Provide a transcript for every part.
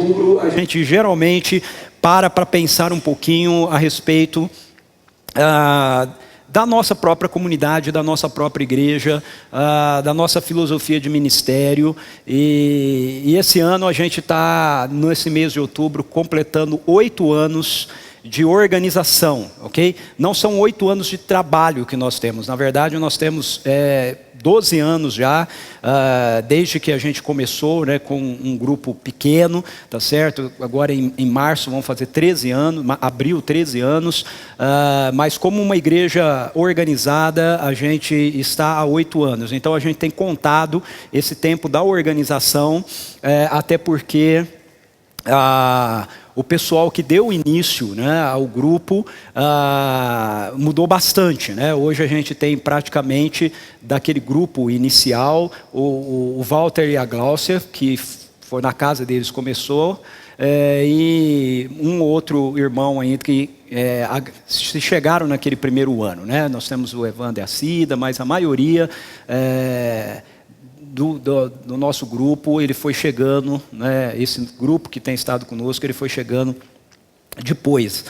outubro, a gente geralmente para pensar um pouquinho a respeito da nossa própria comunidade, da nossa própria igreja, da nossa filosofia de ministério. E esse ano a gente está, nesse mês de outubro, completando 8 anos de organização, ok? Não são 8 anos de trabalho que nós temos. Na verdade, nós temos 12 anos já, desde que a gente começou, né, com um grupo pequeno, tá certo? Agora em março vão fazer 13 anos, abril 13 anos, mas como uma igreja organizada, a gente está há 8 anos. Então a gente tem contado esse tempo da organização, até porque o pessoal que deu início, né, ao grupo mudou bastante, né? Hoje a gente tem praticamente daquele grupo inicial o Walter e a Gláucia, que foi na casa deles começou, e um outro irmão ainda que se chegaram naquele primeiro ano, né? Nós temos o Evandro e a Cida, mas a maioria do nosso grupo, ele foi chegando, né, esse grupo que tem estado conosco, ele foi chegando depois.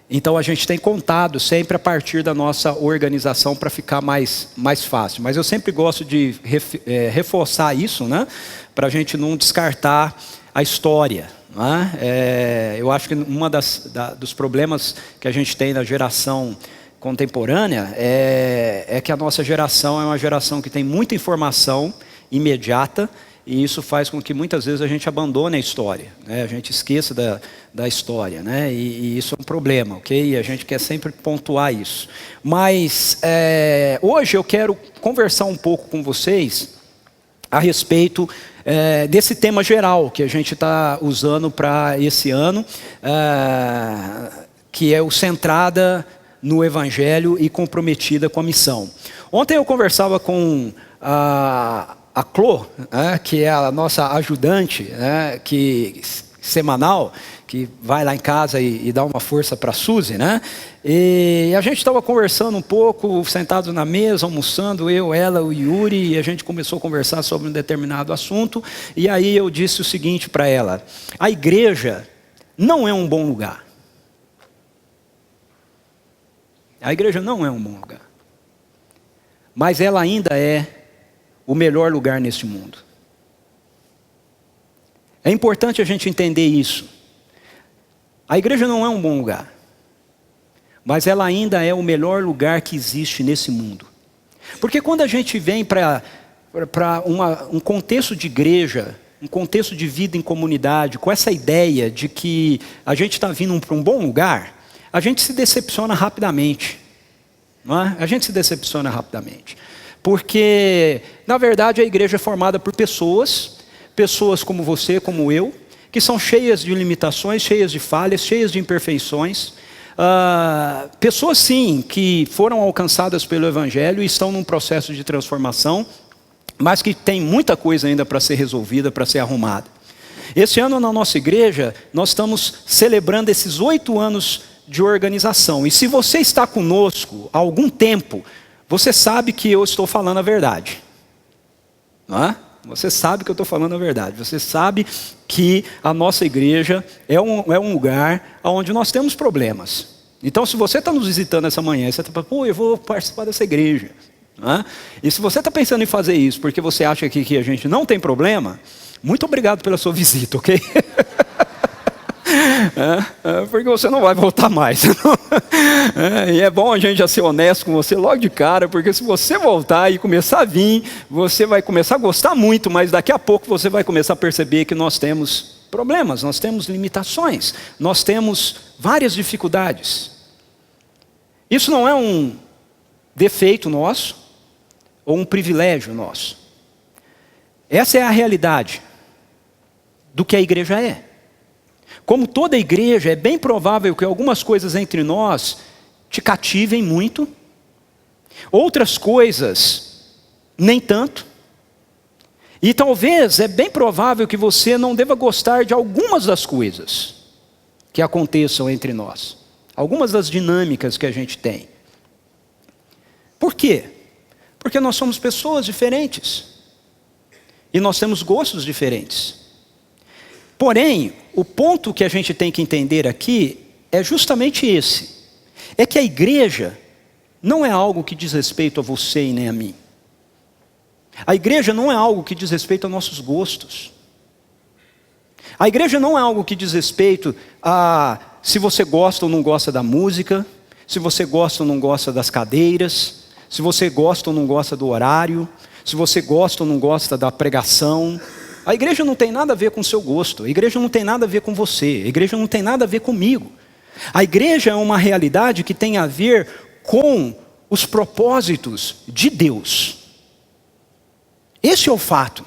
Então a gente tem contado sempre a partir da nossa organização para ficar mais fácil. Mas eu sempre gosto de reforçar isso, né, para a gente não descartar a história. Né? Eu acho que dos problemas que a gente tem na geração contemporânea é que a nossa geração é uma geração que tem muita informação imediata, e isso faz com que muitas vezes a gente abandone a história, né? A gente esqueça da história, né? E isso é um problema, ok? E a gente quer sempre pontuar isso. Mas hoje eu quero conversar um pouco com vocês a respeito desse tema geral que a gente está usando para esse ano, que é o Centrada no Evangelho e Comprometida com a Missão. Ontem eu conversava com a Clô, que é a nossa ajudante, semanal, que vai lá em casa e dá uma força para a Suzy, né? E a gente estava conversando um pouco, sentados na mesa, almoçando, eu, ela, o Yuri, e a gente começou a conversar sobre um determinado assunto, e aí eu disse o seguinte para ela: a igreja não é um bom lugar. A igreja não é um bom lugar, mas ela ainda é o melhor lugar neste mundo. É importante a gente entender isso. A igreja não é um bom lugar, mas ela ainda é o melhor lugar que existe nesse mundo. Porque quando a gente vem para um contexto de igreja, um contexto de vida em comunidade, com essa ideia de que a gente está vindo para um bom lugar, a gente se decepciona rapidamente, não é? A gente se decepciona rapidamente, porque na verdade a igreja é formada por pessoas como você, como eu, que são cheias de limitações, cheias de falhas, cheias de imperfeições, pessoas sim, que foram alcançadas pelo Evangelho e estão num processo de transformação, mas que tem muita coisa ainda para ser resolvida, para ser arrumada. Esse ano na nossa igreja, nós estamos celebrando esses 8 anos de organização. E se você está conosco há algum tempo, você sabe que eu estou falando a verdade. Não é? Você sabe que eu estou falando a verdade. Você sabe que a nossa igreja é um lugar onde nós temos problemas. Então, se você está nos visitando essa manhã, você está falando, pô, eu vou participar dessa igreja. Não é? E se você está pensando em fazer isso porque você acha que a gente não tem problema, muito obrigado pela sua visita, ok? Porque você não vai voltar mais. E é bom a gente já ser honesto com você logo de cara, porque se você voltar e começar a vir, você vai começar a gostar muito, mas daqui a pouco você vai começar a perceber que nós temos problemas, nós temos limitações, nós temos várias dificuldades. Isso não é um defeito nosso ou um privilégio nosso. Essa é a realidade do que a igreja é. Como toda igreja, é bem provável que algumas coisas entre nós te cativem muito, outras coisas nem tanto, e talvez é bem provável que você não deva gostar de algumas das coisas que aconteçam entre nós, algumas das dinâmicas que a gente tem. Por quê? Porque nós somos pessoas diferentes, e nós temos gostos diferentes. Porém, o ponto que a gente tem que entender aqui é justamente esse. É que a igreja não é algo que diz respeito a você e nem a mim. A igreja não é algo que diz respeito a nossos gostos. A igreja não é algo que diz respeito a se você gosta ou não gosta da música, se você gosta ou não gosta das cadeiras, se você gosta ou não gosta do horário, se você gosta ou não gosta da pregação. A igreja não tem nada a ver com o seu gosto, a igreja não tem nada a ver com você, a igreja não tem nada a ver comigo. A igreja é uma realidade que tem a ver com os propósitos de Deus. Esse é o fato.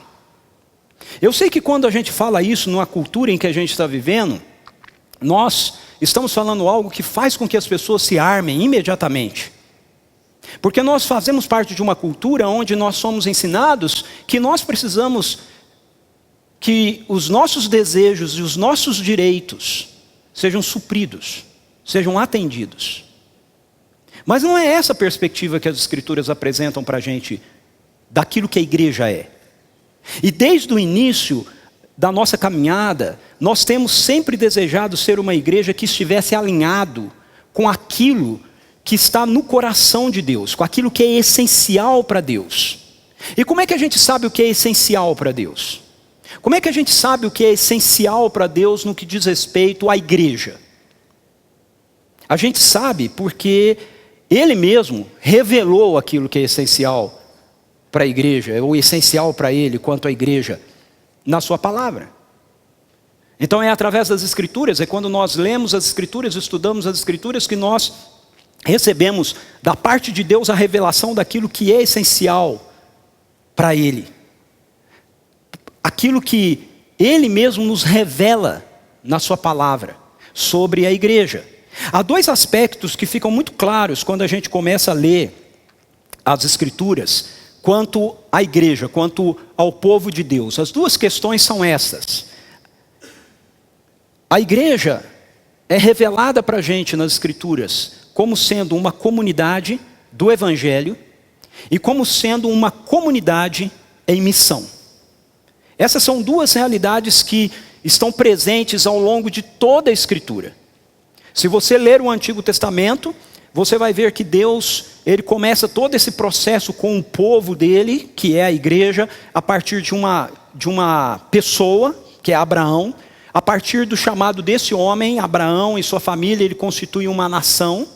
Eu sei que quando a gente fala isso numa cultura em que a gente está vivendo, nós estamos falando algo que faz com que as pessoas se armem imediatamente. Porque nós fazemos parte de uma cultura onde nós somos ensinados que nós precisamos que os nossos desejos e os nossos direitos sejam supridos, sejam atendidos. Mas não é essa a perspectiva que as Escrituras apresentam para a gente daquilo que a igreja é. E desde o início da nossa caminhada, nós temos sempre desejado ser uma igreja que estivesse alinhado com aquilo que está no coração de Deus, com aquilo que é essencial para Deus. E como é que a gente sabe o que é essencial para Deus? Como é que a gente sabe o que é essencial para Deus no que diz respeito à igreja? A gente sabe porque Ele mesmo revelou aquilo que é essencial para a igreja, ou essencial para Ele quanto à igreja, na sua palavra. Então é através das Escrituras, é quando nós lemos as Escrituras, estudamos as Escrituras, que nós recebemos da parte de Deus a revelação daquilo que é essencial para Ele. Aquilo que Ele mesmo nos revela na sua palavra sobre a igreja. Há dois aspectos que ficam muito claros quando a gente começa a ler as Escrituras, quanto à igreja, quanto ao povo de Deus. As duas questões são essas. A igreja é revelada para a gente nas Escrituras como sendo uma comunidade do Evangelho e como sendo uma comunidade em missão. Essas são duas realidades que estão presentes ao longo de toda a Escritura. Se você ler o Antigo Testamento, você vai ver que Deus, Ele começa todo esse processo com o povo dele, que é a igreja, a partir de uma pessoa, que é Abraão. A partir do chamado desse homem, Abraão e sua família, ele constitui uma nação,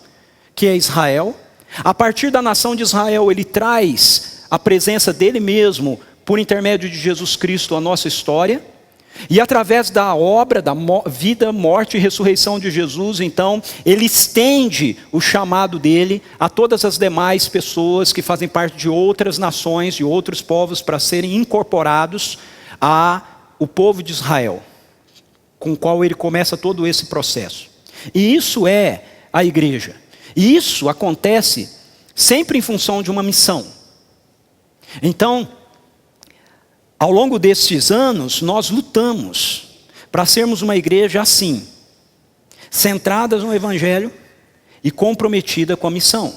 que é Israel. A partir da nação de Israel, ele traz a presença dele mesmo, por intermédio de Jesus Cristo, a nossa história. E através da obra, da vida, morte e ressurreição de Jesus, então, ele estende o chamado dele a todas as demais pessoas que fazem parte de outras nações, de outros povos, para serem incorporados ao povo de Israel, com o qual ele começa todo esse processo. E isso é a igreja. E isso acontece sempre em função de uma missão. Então, ao longo destes anos, nós lutamos para sermos uma igreja assim, centrada no Evangelho e comprometida com a missão.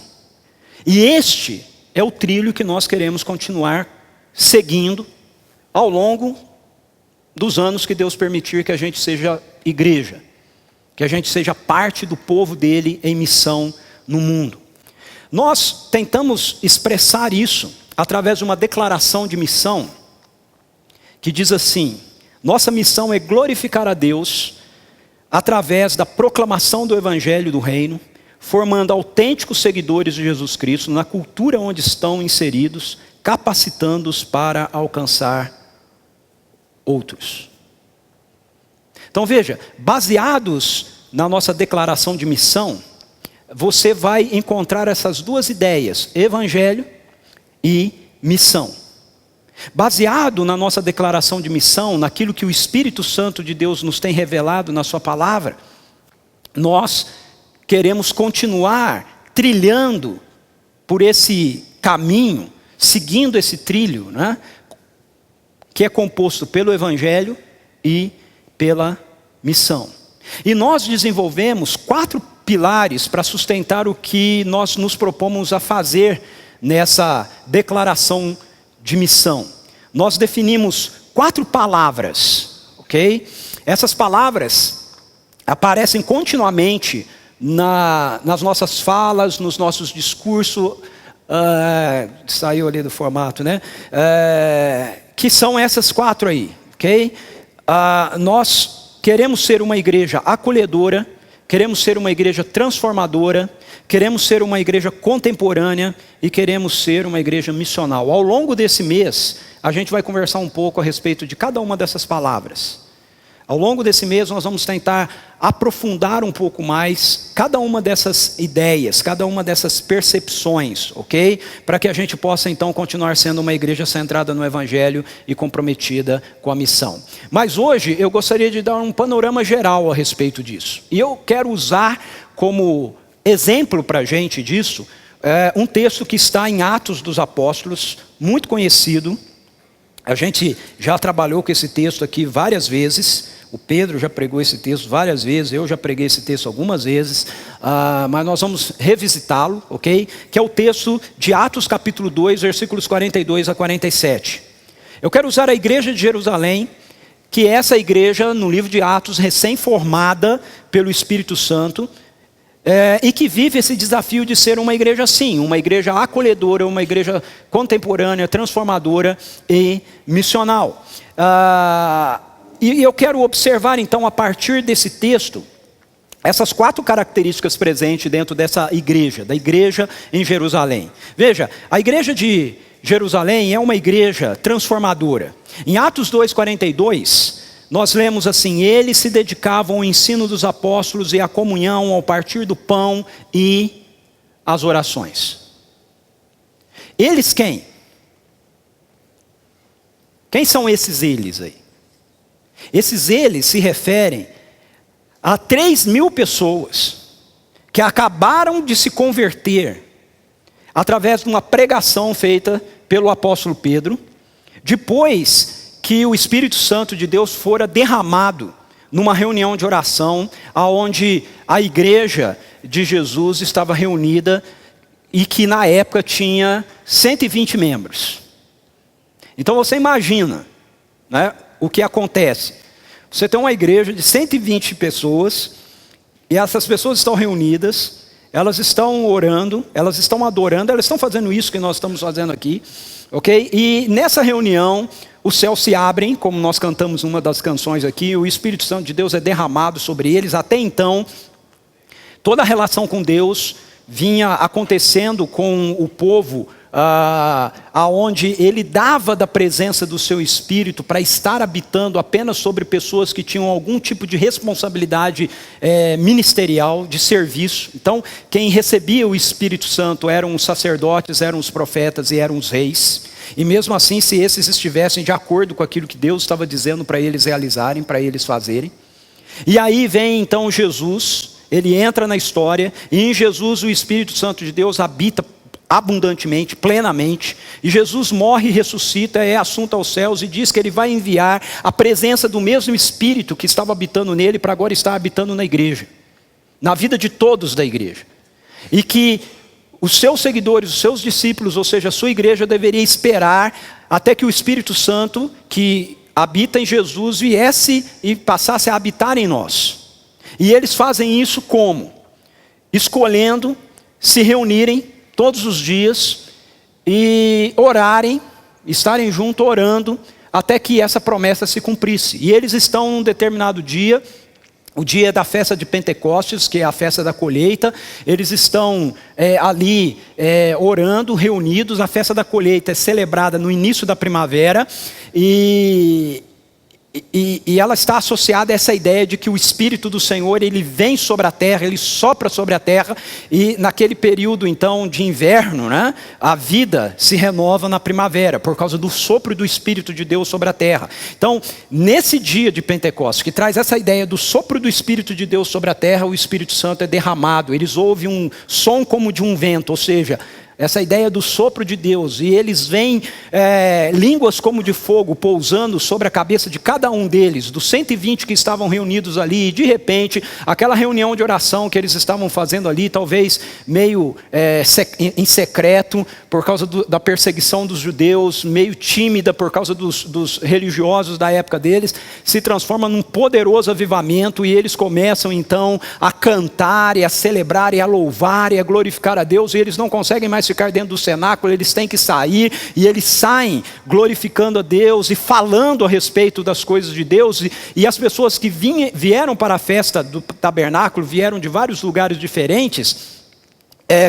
E este é o trilho que nós queremos continuar seguindo ao longo dos anos que Deus permitir que a gente seja igreja, que a gente seja parte do povo dele em missão no mundo. Nós tentamos expressar isso através de uma declaração de missão, que diz assim: nossa missão é glorificar a Deus através da proclamação do Evangelho do Reino, formando autênticos seguidores de Jesus Cristo na cultura onde estão inseridos, capacitando-os para alcançar outros. Então veja, baseados na nossa declaração de missão, você vai encontrar essas duas ideias, Evangelho e missão. Baseado na nossa declaração de missão, naquilo que o Espírito Santo de Deus nos tem revelado na sua palavra, nós queremos continuar trilhando por esse caminho, seguindo esse trilho, né, que é composto pelo Evangelho e pela missão. E nós desenvolvemos 4 pilares para sustentar o que nós nos propomos a fazer nessa declaração de missão. Nós definimos 4 palavras, ok? Essas palavras aparecem continuamente nas nossas falas, nos nossos discursos, saiu ali do formato, né? Que são essas 4 aí, ok? Nós queremos ser uma igreja acolhedora, queremos ser uma igreja transformadora, queremos ser uma igreja contemporânea e queremos ser uma igreja missional. Ao longo desse mês, a gente vai conversar um pouco a respeito de cada uma dessas palavras. Ao longo desse mês, nós vamos tentar aprofundar um pouco mais cada uma dessas ideias, cada uma dessas percepções, ok? Para que a gente possa, então, continuar sendo uma igreja centrada no Evangelho e comprometida com a missão. Mas hoje, eu gostaria de dar um panorama geral a respeito disso. E eu quero usar como exemplo para a gente disso, um texto que está em Atos dos Apóstolos, muito conhecido. A gente já trabalhou com esse texto aqui várias vezes. O Pedro já pregou esse texto várias vezes, eu já preguei esse texto algumas vezes, mas nós vamos revisitá-lo, ok? Que é o texto de Atos capítulo 2, versículos 42 a 47. Eu quero usar a igreja de Jerusalém, que é essa igreja no livro de Atos, recém-formada pelo Espírito Santo, e que vive esse desafio de ser uma igreja assim, uma igreja acolhedora, uma igreja contemporânea, transformadora e missional. E eu quero observar então a partir desse texto, essas 4 características presentes dentro dessa igreja, da igreja em Jerusalém. Veja, a igreja de Jerusalém é uma igreja transformadora. Em Atos 2,42, nós lemos assim: eles se dedicavam ao ensino dos apóstolos e à comunhão, ao partir do pão e às orações. Eles quem? Quem são esses eles aí? Esses eles se referem a 3.000 pessoas que acabaram de se converter através de uma pregação feita pelo apóstolo Pedro, depois que o Espírito Santo de Deus fora derramado numa reunião de oração, onde a igreja de Jesus estava reunida e que na época tinha 120 membros. Então você imagina, né, o que acontece. Você tem uma igreja de 120 pessoas, e essas pessoas estão reunidas, elas estão orando, elas estão adorando, elas estão fazendo isso que nós estamos fazendo aqui, ok? E nessa reunião, os céus se abrem, como nós cantamos uma das canções aqui, o Espírito Santo de Deus é derramado sobre eles. Até então, toda a relação com Deus vinha acontecendo com o povo, aonde ele dava da presença do seu Espírito para estar habitando apenas sobre pessoas que tinham algum tipo de responsabilidade ministerial, de serviço. Então, quem recebia o Espírito Santo eram os sacerdotes, eram os profetas e eram os reis. E mesmo assim, se esses estivessem de acordo com aquilo que Deus estava dizendo para eles realizarem, para eles fazerem. E aí vem então Jesus, ele entra na história, e em Jesus o Espírito Santo de Deus habita abundantemente, plenamente, e Jesus morre e ressuscita, é assunto aos céus, e diz que ele vai enviar a presença do mesmo Espírito que estava habitando nele, para agora estar habitando na igreja, na vida de todos da igreja, e que os seus seguidores, os seus discípulos, ou seja, a sua igreja deveria esperar até que o Espírito Santo, que habita em Jesus, viesse e passasse a habitar em nós. E eles fazem isso como? Escolhendo se reunirem todos os dias e orarem, estarem juntos orando, até que essa promessa se cumprisse. E eles estão num determinado dia, o dia da festa de Pentecostes, que é a festa da colheita. Eles estão ali orando, reunidos. A festa da colheita é celebrada no início da primavera, e ela está associada a essa ideia de que o Espírito do Senhor, ele vem sobre a terra, ele sopra sobre a terra, e naquele período então de inverno, né, a vida se renova na primavera, por causa do sopro do Espírito de Deus sobre a terra. Então, nesse dia de Pentecostes, que traz essa ideia do sopro do Espírito de Deus sobre a terra, o Espírito Santo é derramado, eles ouvem um som como de um vento, ou seja, essa ideia do sopro de Deus, e eles veem línguas como de fogo pousando sobre a cabeça de cada um deles, dos 120 que estavam reunidos ali, e de repente, aquela reunião de oração que eles estavam fazendo ali, talvez meio em secreto, por causa da perseguição dos judeus, meio tímida por causa dos religiosos da época deles, se transforma num poderoso avivamento, e eles começam então a cantar, e a celebrar, e a louvar, e a glorificar a Deus, e eles não conseguem mais ficar dentro do cenáculo, eles têm que sair, e eles saem glorificando a Deus, e falando a respeito das coisas de Deus, e as pessoas que vieram para a festa do tabernáculo, vieram de vários lugares diferentes,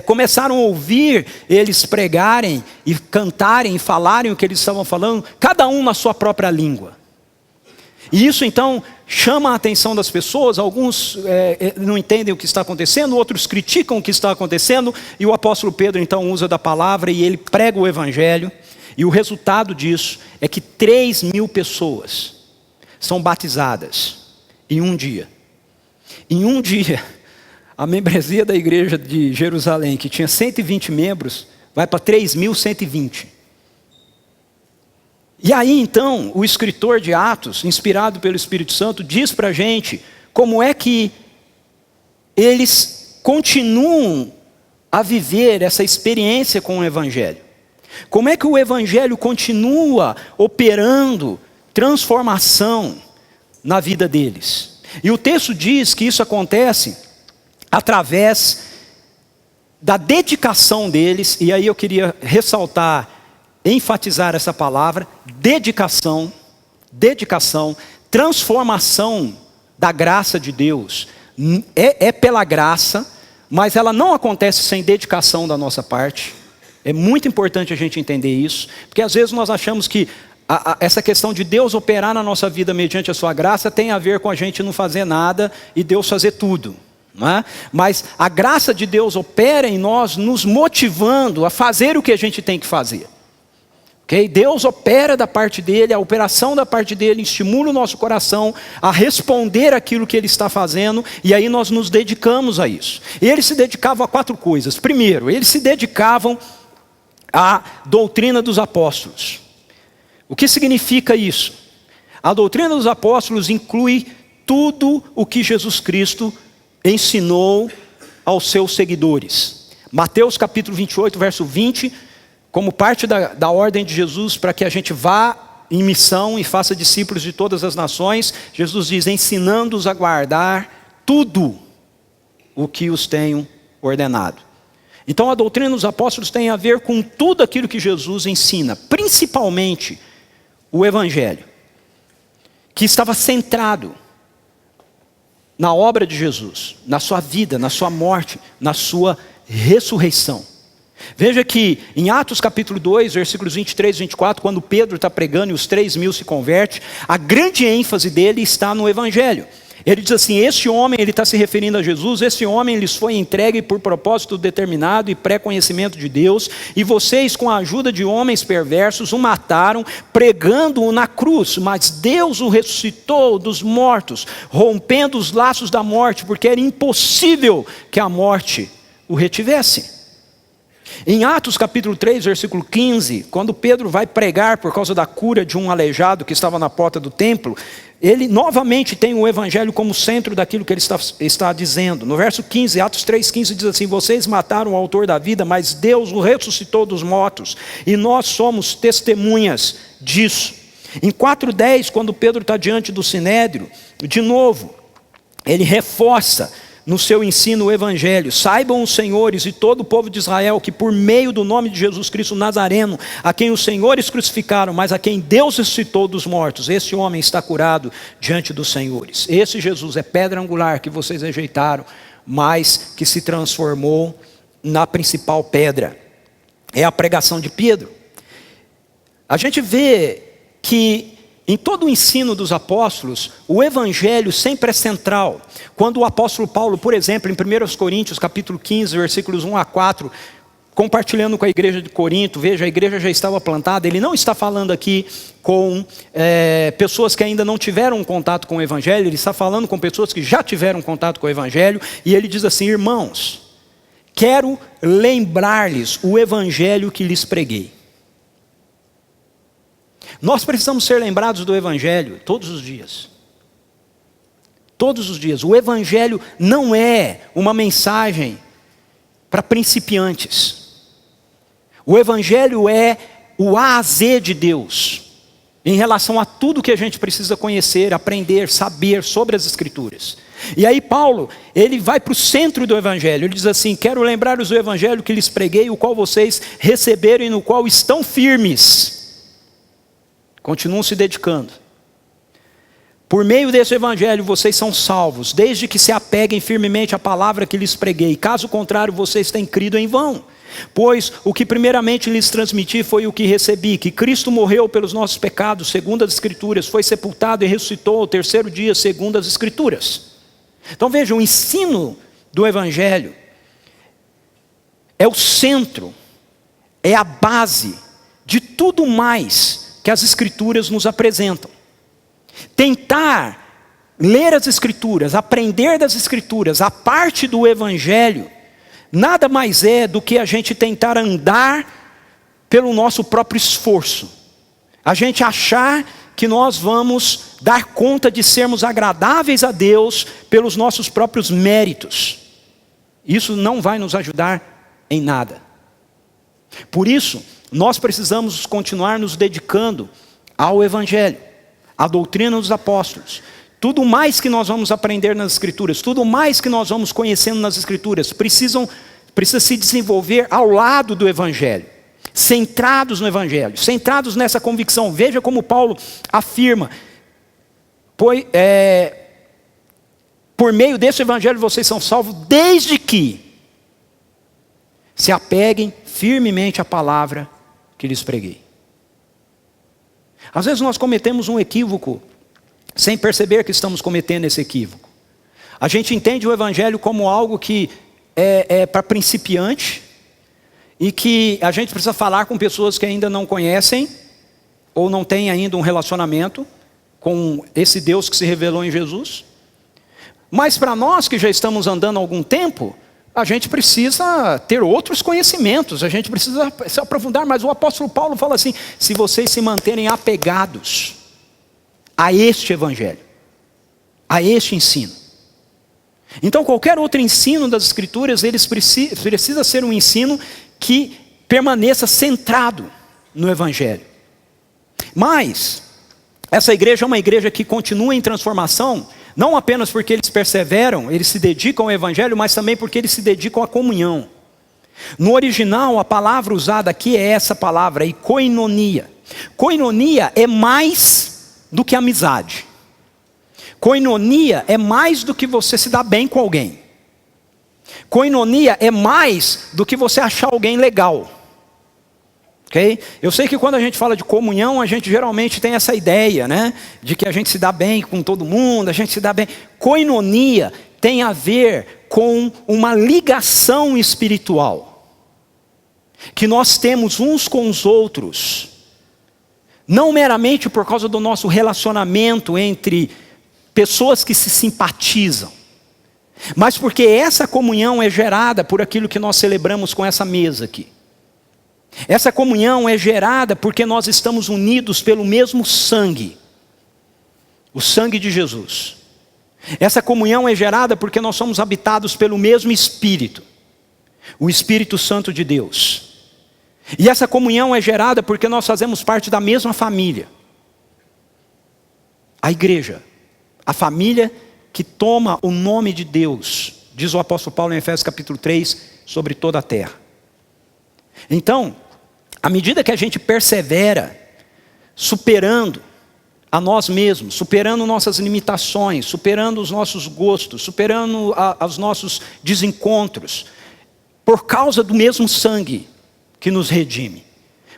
começaram a ouvir eles pregarem, e cantarem, e falarem o que eles estavam falando, cada um na sua própria língua. E isso então chama a atenção das pessoas. Alguns não entendem o que está acontecendo, outros criticam o que está acontecendo, e o apóstolo Pedro então usa da palavra e ele prega o evangelho, e o resultado disso é que 3.000 pessoas são batizadas em um dia. Em um dia, a membresia da igreja de Jerusalém, que tinha 120 membros, vai para 3.120. E aí então, o escritor de Atos, inspirado pelo Espírito Santo, diz para a gente como é que eles continuam a viver essa experiência com o Evangelho. Como é que o Evangelho continua operando transformação na vida deles. E o texto diz que isso acontece através da dedicação deles, e aí eu queria ressaltar, enfatizar essa palavra, dedicação, transformação da graça de Deus. É pela graça, mas ela não acontece sem dedicação da nossa parte. É muito importante a gente entender isso, porque às vezes nós achamos que essa questão de Deus operar na nossa vida mediante a sua graça tem a ver com a gente não fazer nada e Deus fazer tudo. Não é? Mas a graça de Deus opera em nós, nos motivando a fazer o que a gente tem que fazer. Okay? Deus opera da parte dele, a operação da parte dele estimula o nosso coração a responder aquilo que ele está fazendo, e aí nós nos dedicamos a isso. E eles se dedicavam a 4 coisas. Primeiro, eles se dedicavam à doutrina dos apóstolos. O que significa isso? A doutrina dos apóstolos inclui tudo o que Jesus Cristo ensinou aos seus seguidores. Mateus capítulo 28, verso 20, como parte da ordem de Jesus para que a gente vá em missão e faça discípulos de todas as nações, Jesus diz, ensinando-os a guardar tudo o que os tenho ordenado. Então a doutrina dos apóstolos tem a ver com tudo aquilo que Jesus ensina, principalmente o Evangelho, que estava centrado na obra de Jesus, na sua vida, na sua morte, na sua ressurreição. Veja que em Atos capítulo 2, versículos 23 e 24, quando Pedro está pregando e os 3.000 se convertem, a grande ênfase dele está no Evangelho. Ele diz assim, este homem, ele está se referindo a Jesus, este homem lhes foi entregue por propósito determinado e pré-conhecimento de Deus, e vocês com a ajuda de homens perversos o mataram, pregando-o na cruz, mas Deus o ressuscitou dos mortos, rompendo os laços da morte, porque era impossível que a morte o retivesse. Em Atos capítulo 3, versículo 15, quando Pedro vai pregar por causa da cura de um aleijado que estava na porta do templo, ele novamente tem o Evangelho como centro daquilo que ele está dizendo. No verso 15, Atos 3,15 diz assim, vocês mataram o autor da vida, mas Deus o ressuscitou dos mortos, e nós somos testemunhas disso. Em 4,10, quando Pedro está diante do Sinédrio, de novo, ele reforça no seu ensino o Evangelho. Saibam os senhores e todo o povo de Israel que por meio do nome de Jesus Cristo Nazareno, a quem os senhores crucificaram, mas a quem Deus ressuscitou dos mortos, esse homem está curado diante dos senhores. Esse Jesus é pedra angular que vocês rejeitaram, mas que se transformou na principal pedra. É a pregação de Pedro. A gente vê que em todo o ensino dos apóstolos, o Evangelho sempre é central. Quando o apóstolo Paulo, por exemplo, em 1 Coríntios, capítulo 15, versículos 1 a 4, compartilhando com a igreja de Corinto, veja, a igreja já estava plantada, ele não está falando aqui com pessoas que ainda não tiveram contato com o Evangelho, ele está falando com pessoas que já tiveram contato com o Evangelho, e ele diz assim, irmãos, quero lembrar-lhes o evangelho que lhes preguei. Nós precisamos ser lembrados do evangelho todos os dias. Todos os dias. O evangelho não é uma mensagem para principiantes. O evangelho é o A a Z de Deus, em relação a tudo que a gente precisa conhecer, aprender, saber sobre as Escrituras. E aí Paulo, ele vai para o centro do evangelho. Ele diz assim: quero lembrar-vos do evangelho que lhes preguei, o qual vocês receberam e no qual estão firmes. Continuam se dedicando. Por meio desse evangelho vocês são salvos, desde que se apeguem firmemente à palavra que lhes preguei. Caso contrário, vocês têm crido em vão. Pois o que primeiramente lhes transmiti foi o que recebi, que Cristo morreu pelos nossos pecados, segundo as Escrituras, foi sepultado e ressuscitou ao terceiro dia, segundo as Escrituras. Então veja, o ensino do evangelho é o centro, é a base de tudo mais que as Escrituras nos apresentam. Tentar ler as Escrituras, aprender das Escrituras, a parte do evangelho, nada mais é do que a gente tentar andar pelo nosso próprio esforço. A gente achar que nós vamos dar conta de sermos agradáveis a Deus pelos nossos próprios méritos. Isso não vai nos ajudar em nada. Por isso, nós precisamos continuar nos dedicando ao evangelho, à doutrina dos apóstolos. Tudo mais que nós vamos aprender nas Escrituras, tudo mais que nós vamos conhecendo nas Escrituras, precisa se desenvolver ao lado do evangelho, centrados no evangelho, centrados nessa convicção. Veja como Paulo afirma: por meio desse evangelho vocês são salvos, desde que se apeguem firmemente à palavra que lhes preguei. Às vezes nós cometemos um equívoco sem perceber que estamos cometendo esse equívoco. A gente entende o evangelho como algo que é para principiante, e que a gente precisa falar com pessoas que ainda não conhecem, ou não têm ainda um relacionamento com esse Deus que se revelou em Jesus. Mas para nós que já estamos andando há algum tempo, a gente precisa ter outros conhecimentos, a gente precisa se aprofundar. Mas o apóstolo Paulo fala assim: se vocês se manterem apegados a este evangelho, a este ensino. Então qualquer outro ensino das Escrituras, precisa ser um ensino que permaneça centrado no evangelho. Mas essa igreja é uma igreja que continua em transformação, não apenas porque eles perseveram, eles se dedicam ao evangelho, mas também porque eles se dedicam à comunhão. No original, a palavra usada aqui é essa palavra, koinonia. Koinonia é mais do que amizade. Koinonia é mais do que você se dar bem com alguém. Koinonia é mais do que você achar alguém legal. Okay? Eu sei que quando a gente fala de comunhão, a gente geralmente tem essa ideia, né? De que a gente se dá bem com todo mundo, a gente se dá bem. Koinonia tem a ver com uma ligação espiritual que nós temos uns com os outros, não meramente por causa do nosso relacionamento entre pessoas que se simpatizam, mas porque essa comunhão é gerada por aquilo que nós celebramos com essa mesa aqui. Essa comunhão é gerada porque nós estamos unidos pelo mesmo sangue, o sangue de Jesus. Essa comunhão é gerada porque nós somos habitados pelo mesmo Espírito, o Espírito Santo de Deus. E essa comunhão é gerada porque nós fazemos parte da mesma família, a igreja. A família que toma o nome de Deus, diz o apóstolo Paulo em Efésios capítulo 3, sobre toda a terra. Então, à medida que a gente persevera, superando a nós mesmos, superando nossas limitações, superando os nossos gostos, superando os nossos desencontros, por causa do mesmo sangue que nos redime,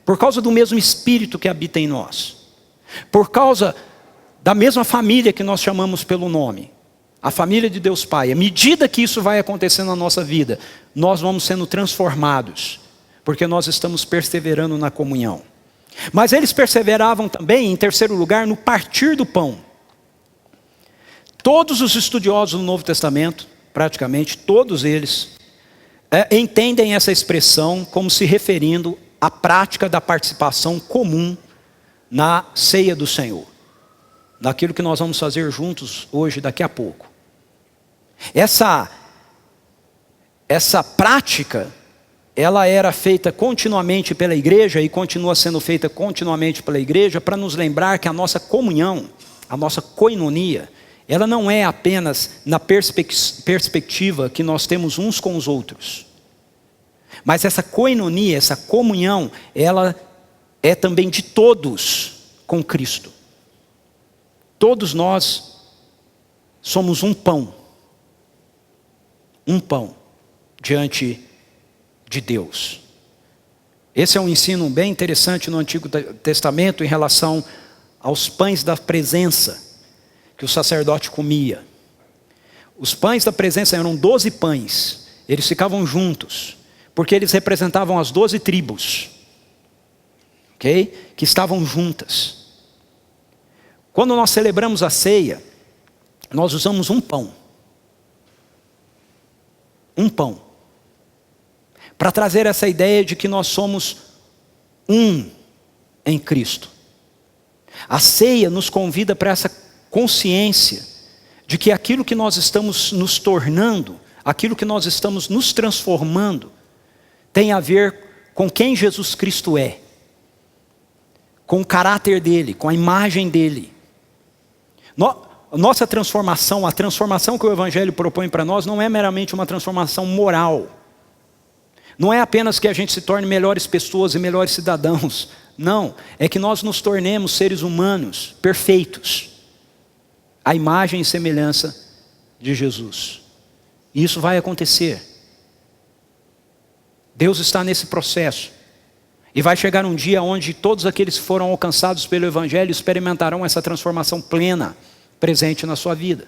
por causa do mesmo Espírito que habita em nós, por causa da mesma família que nós chamamos pelo nome, a família de Deus Pai. À medida que isso vai acontecendo na nossa vida, nós vamos sendo transformados, porque nós estamos perseverando na comunhão. Mas eles perseveravam também, em terceiro lugar, no partir do pão. Todos os estudiosos do Novo Testamento, praticamente todos eles, entendem essa expressão como se referindo à prática da participação comum na ceia do Senhor, naquilo que nós vamos fazer juntos hoje, daqui a pouco. Essa prática, ela era feita continuamente pela igreja e continua sendo feita continuamente pela igreja para nos lembrar que a nossa comunhão, a nossa koinonia, ela não é apenas na perspectiva que nós temos uns com os outros. Mas essa koinonia, essa comunhão, ela é também de todos com Cristo. Todos nós somos um pão diante de Deus. Esse é um ensino bem interessante no Antigo Testamento em relação aos pães da presença que o sacerdote comia. Os pães da presença eram 12 pães, eles ficavam juntos, porque eles representavam as 12 tribos, ok? Que estavam juntas. Quando nós celebramos a ceia, nós usamos um pão, para trazer essa ideia de que nós somos um em Cristo. A ceia nos convida para essa consciência de que aquilo que nós estamos nos tornando, aquilo que nós estamos nos transformando, tem a ver com quem Jesus Cristo é, com o caráter dele, com a imagem dele. Nossa transformação, a transformação que o Evangelho propõe para nós, não é meramente uma transformação moral. Não é apenas que a gente se torne melhores pessoas e melhores cidadãos. Não, é que nós nos tornemos seres humanos perfeitos, à imagem e semelhança de Jesus. E isso vai acontecer. Deus está nesse processo. E vai chegar um dia onde todos aqueles que foram alcançados pelo Evangelho experimentarão essa transformação plena, presente na sua vida.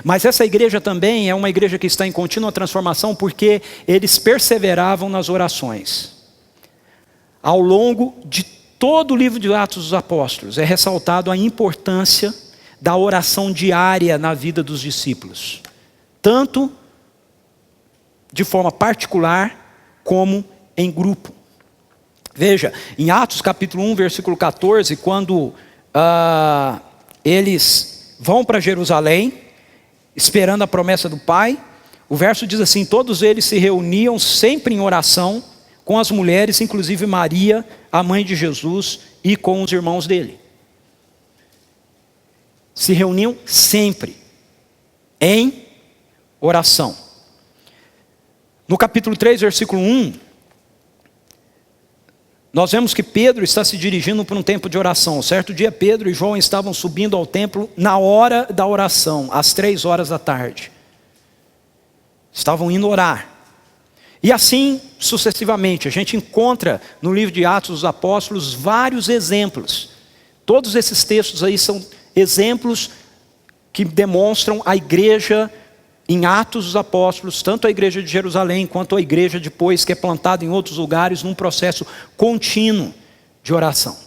Mas essa igreja também é uma igreja que está em contínua transformação, porque eles perseveravam nas orações. Ao longo de todo o livro de Atos dos Apóstolos, é ressaltado a importância da oração diária na vida dos discípulos, tanto de forma particular, como em grupo. Veja, em Atos capítulo 1, versículo 14, quando eles vão para Jerusalém, esperando a promessa do Pai, o verso diz assim: todos eles se reuniam sempre em oração, com as mulheres, inclusive Maria, a mãe de Jesus, e com os irmãos dele. Se reuniam sempre em oração. No capítulo 3, versículo 1, nós vemos que Pedro está se dirigindo para um tempo de oração. Certo dia, Pedro e João estavam subindo ao templo na hora da oração, às 3 horas da tarde. Estavam indo orar. E assim sucessivamente. A gente encontra no livro de Atos dos Apóstolos vários exemplos. Todos esses textos aí são exemplos que demonstram a igreja em Atos dos Apóstolos, tanto a igreja de Jerusalém quanto a igreja depois que é plantada em outros lugares, num processo contínuo de oração.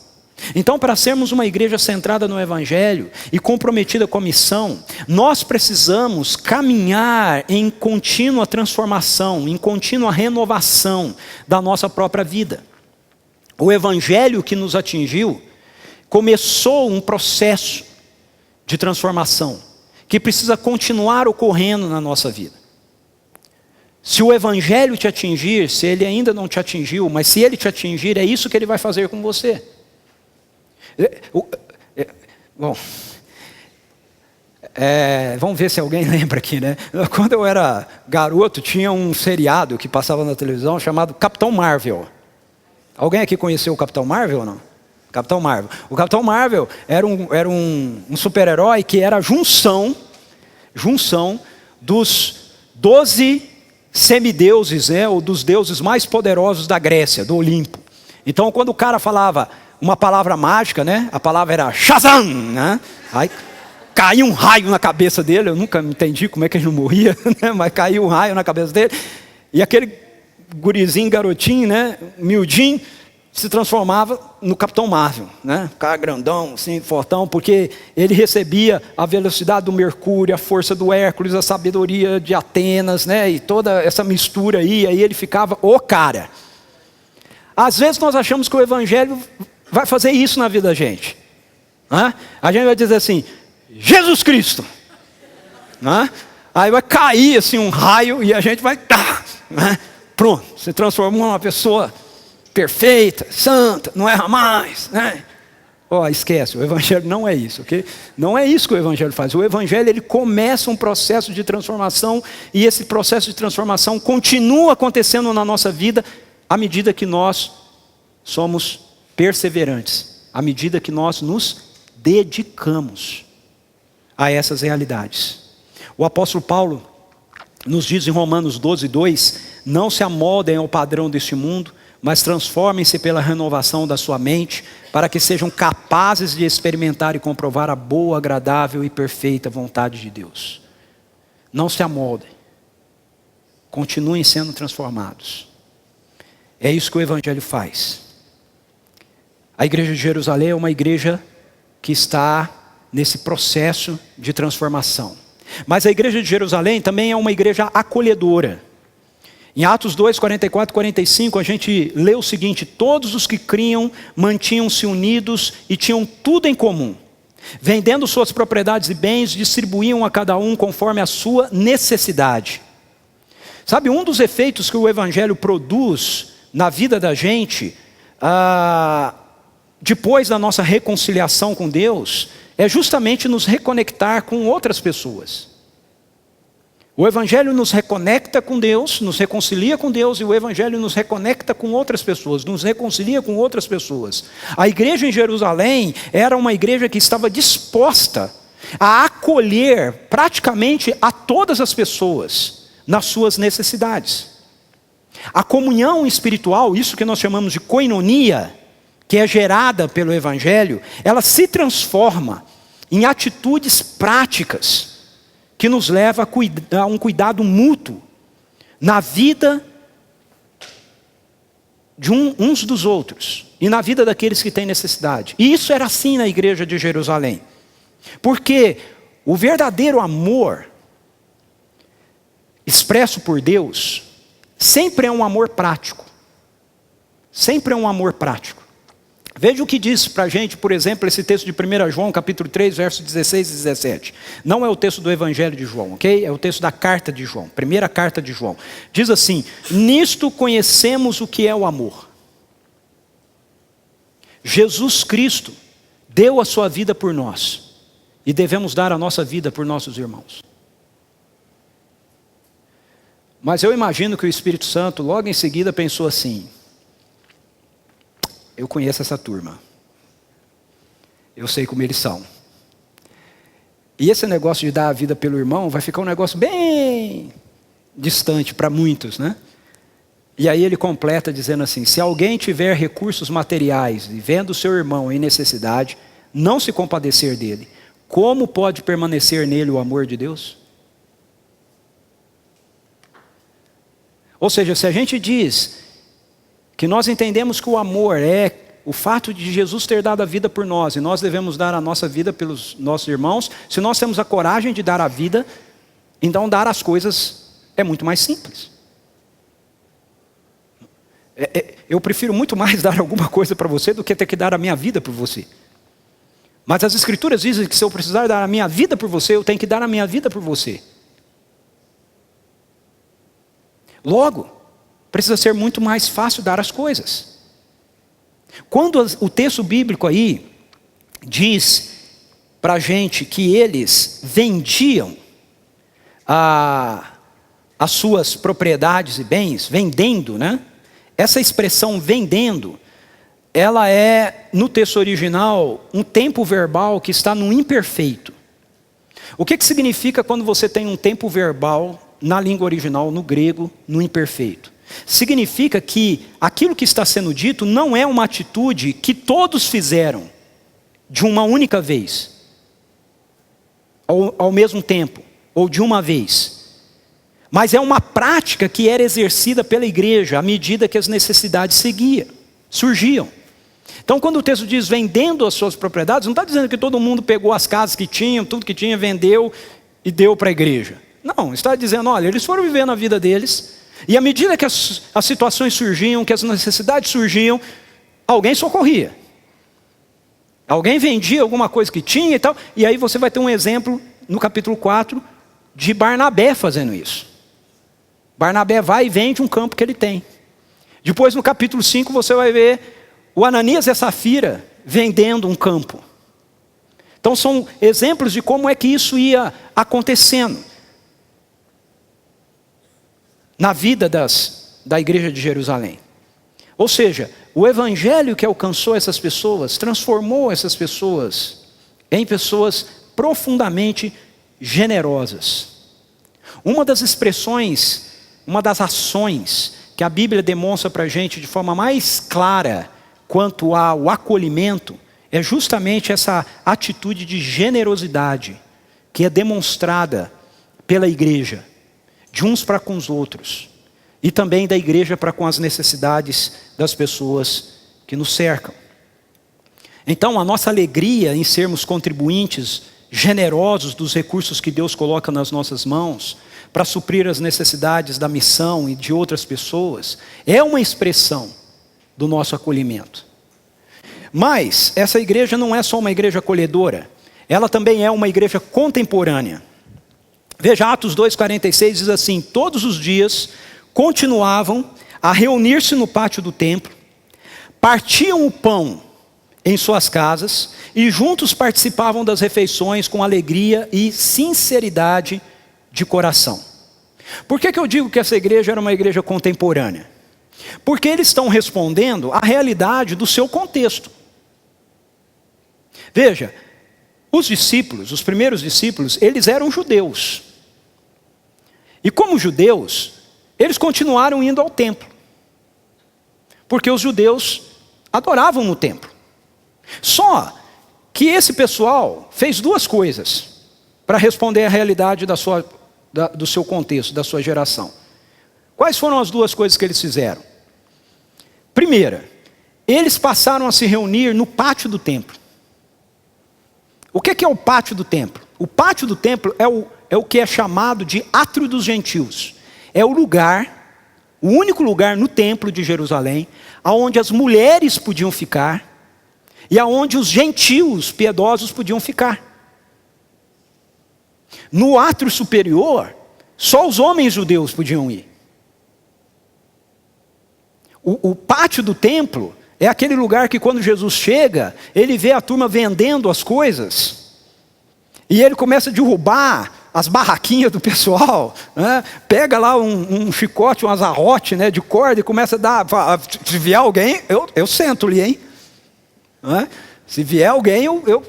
Então, para sermos uma igreja centrada no Evangelho e comprometida com a missão, nós precisamos caminhar em contínua transformação, em contínua renovação da nossa própria vida. O Evangelho que nos atingiu começou um processo de transformação que precisa continuar ocorrendo na nossa vida. Se o Evangelho te atingir, se ele ainda não te atingiu, mas se ele te atingir, é isso que ele vai fazer com você. Bom, vamos ver se alguém lembra aqui, né? Quando eu era garoto, tinha um seriado que passava na televisão chamado Capitão Marvel. Alguém aqui conheceu o Capitão Marvel ou não? Capitão Marvel. O Capitão Marvel era um super-herói que era a junção dos 12 semideuses, ou dos deuses mais poderosos da Grécia, do Olimpo. Então, quando o cara falava uma palavra mágica, né? A palavra era Shazam, né? Aí caiu um raio na cabeça dele. Eu nunca entendi como é que ele não morria, né? Mas caiu um raio na cabeça dele. E aquele gurizinho, garotinho, né? Miudinho, se transformava no Capitão Marvel, né? Ficava grandão, assim, fortão, porque ele recebia a velocidade do Mercúrio, a força do Hércules, a sabedoria de Atenas, né? E toda essa mistura aí ele ficava o cara. Às vezes nós achamos que o Evangelho vai fazer isso na vida da gente, né? A gente vai dizer assim, Jesus Cristo, né? Aí vai cair assim um raio e a gente vai, né? Pronto, se transformou numa pessoa perfeita, santa, não erra mais, né? Esquece, o Evangelho não é isso, ok? Não é isso que o Evangelho faz. O Evangelho, ele começa um processo de transformação, e esse processo de transformação continua acontecendo na nossa vida à medida que nós somos perseverantes, à medida que nós nos dedicamos a essas realidades. O apóstolo Paulo nos diz em Romanos 12:2, não se amoldem ao padrão deste mundo, mas transformem-se pela renovação da sua mente, para que sejam capazes de experimentar e comprovar a boa, agradável e perfeita vontade de Deus. Não se amoldem, continuem sendo transformados. É isso que o Evangelho faz. A igreja de Jerusalém é uma igreja que está nesse processo de transformação. Mas a igreja de Jerusalém também é uma igreja acolhedora. Em Atos 2, 44 e 45, a gente lê o seguinte: todos os que criam mantinham-se unidos e tinham tudo em comum. Vendendo suas propriedades e bens, distribuíam a cada um conforme a sua necessidade. Sabe, um dos efeitos que o Evangelho produz na vida da gente, depois da nossa reconciliação com Deus, é justamente nos reconectar com outras pessoas. O Evangelho nos reconecta com Deus, nos reconcilia com Deus, e o Evangelho nos reconecta com outras pessoas, nos reconcilia com outras pessoas. A igreja em Jerusalém era uma igreja que estava disposta a acolher praticamente a todas as pessoas nas suas necessidades. A comunhão espiritual, isso que nós chamamos de koinonia, que é gerada pelo Evangelho, ela se transforma em atitudes práticas que nos leva a um cuidado mútuo na vida de uns dos outros e na vida daqueles que têm necessidade. E isso era assim na igreja de Jerusalém, porque o verdadeiro amor expresso por Deus sempre é um amor prático. Sempre é um amor prático. Veja o que diz para a gente, por exemplo, esse texto de 1 João, capítulo 3, versos 16 e 17. Não é o texto do Evangelho de João, ok? É o texto da carta de João, primeira carta de João. Diz assim: nisto conhecemos o que é o amor. Jesus Cristo deu a sua vida por nós, e devemos dar a nossa vida por nossos irmãos. Mas eu imagino que o Espírito Santo logo em seguida pensou assim: eu conheço essa turma, eu sei como eles são, e esse negócio de dar a vida pelo irmão vai ficar um negócio bem distante para muitos, né? E aí ele completa dizendo assim: se alguém tiver recursos materiais e vendo seu irmão em necessidade, não se compadecer dele, como pode permanecer nele o amor de Deus? Ou seja, se a gente diz que nós entendemos que o amor é o fato de Jesus ter dado a vida por nós, e nós devemos dar a nossa vida pelos nossos irmãos, se nós temos a coragem de dar a vida, então dar as coisas é muito mais simples. Eu prefiro muito mais dar alguma coisa para você do que ter que dar a minha vida por você. Mas as Escrituras dizem que se eu precisar dar a minha vida por você, eu tenho que dar a minha vida por você. Logo, precisa ser muito mais fácil dar as coisas. Quando o texto bíblico aí diz para a gente que eles vendiam as suas propriedades e bens, vendendo, né? Essa expressão vendendo, ela é, no texto original, um tempo verbal que está no imperfeito. O que significa quando você tem um tempo verbal na língua original, no grego, no imperfeito? Significa que aquilo que está sendo dito não é uma atitude que todos fizeram de uma única vez, ao mesmo tempo, ou de uma vez, mas é uma prática que era exercida pela igreja à medida que as necessidades seguiam. surgiam. Então, quando o texto diz vendendo as suas propriedades, não está dizendo que todo mundo pegou as casas que tinham, tudo que tinha, vendeu e deu para a igreja. Não, está dizendo, olha, eles foram vivendo a vida deles, e à medida que as situações surgiam, que as necessidades surgiam, alguém socorria. Alguém vendia alguma coisa que tinha e tal, e aí você vai ter um exemplo no capítulo 4 de Barnabé fazendo isso. Barnabé vai e vende um campo que ele tem. Depois no capítulo 5 você vai ver o Ananias e a Safira vendendo um campo. Então são exemplos de como é que isso ia acontecendo na vida da igreja de Jerusalém. Ou seja, o evangelho que alcançou essas pessoas, transformou essas pessoas em pessoas profundamente generosas. Uma das expressões, uma das ações que a Bíblia demonstra para a gente de forma mais clara quanto ao acolhimento, é justamente essa atitude de generosidade que é demonstrada pela igreja, de uns para com os outros, e também da igreja para com as necessidades das pessoas que nos cercam. Então, a nossa alegria em sermos contribuintes generosos dos recursos que Deus coloca nas nossas mãos, para suprir as necessidades da missão e de outras pessoas, é uma expressão do nosso acolhimento. Mas essa igreja não é só uma igreja acolhedora, ela também é uma igreja contemporânea. Veja, Atos 2,46 diz assim: todos os dias continuavam a reunir-se no pátio do templo, partiam o pão em suas casas e juntos participavam das refeições com alegria e sinceridade de coração. Por que eu digo que essa igreja era uma igreja contemporânea? Porque eles estão respondendo à realidade do seu contexto. Veja, os discípulos, os primeiros discípulos, eles eram judeus. E como judeus, eles continuaram indo ao templo. Porque os judeus adoravam no templo. Só que esse pessoal fez duas coisas para responder à realidade do seu contexto, da sua geração. Quais foram as duas coisas que eles fizeram? Primeira, eles passaram a se reunir no pátio do templo. O que é o pátio do templo? O pátio do templo é o que é chamado de átrio dos gentios. É o lugar, o único lugar no templo de Jerusalém, onde as mulheres podiam ficar e aonde os gentios piedosos podiam ficar. No átrio superior, só os homens judeus podiam ir. O pátio do templo é aquele lugar que quando Jesus chega, ele vê a turma vendendo as coisas, e ele começa a derrubar as barraquinhas do pessoal, né? Pega lá um chicote, um azarrote, né, de corda e começa a dar, se vier alguém, eu sento ali, hein? Né? Se vier alguém, eu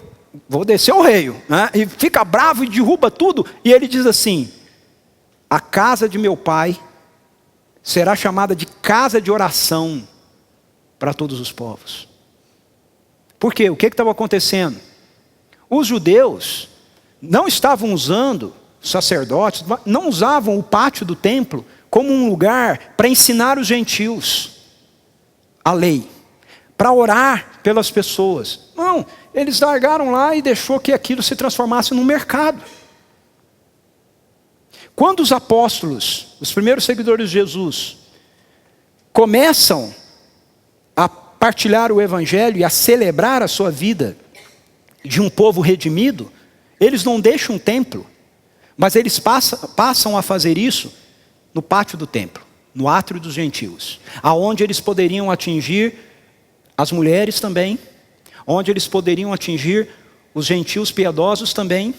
vou descer o reio, né? E fica bravo e derruba tudo, e ele diz assim: a casa de meu pai será chamada de casa de oração para todos os povos. Por quê? O que estava acontecendo? Os judeus não estavam usando, sacerdotes, não usavam o pátio do templo como um lugar para ensinar os gentios a lei, para orar pelas pessoas. Não, eles largaram lá e deixou que aquilo se transformasse num mercado. Quando os apóstolos, os primeiros seguidores de Jesus, começam a partilhar o evangelho e a celebrar a sua vida de um povo redimido, eles não deixam o templo, mas eles passam a fazer isso no pátio do templo, no átrio dos gentios, aonde eles poderiam atingir as mulheres também, onde eles poderiam atingir os gentios piedosos também,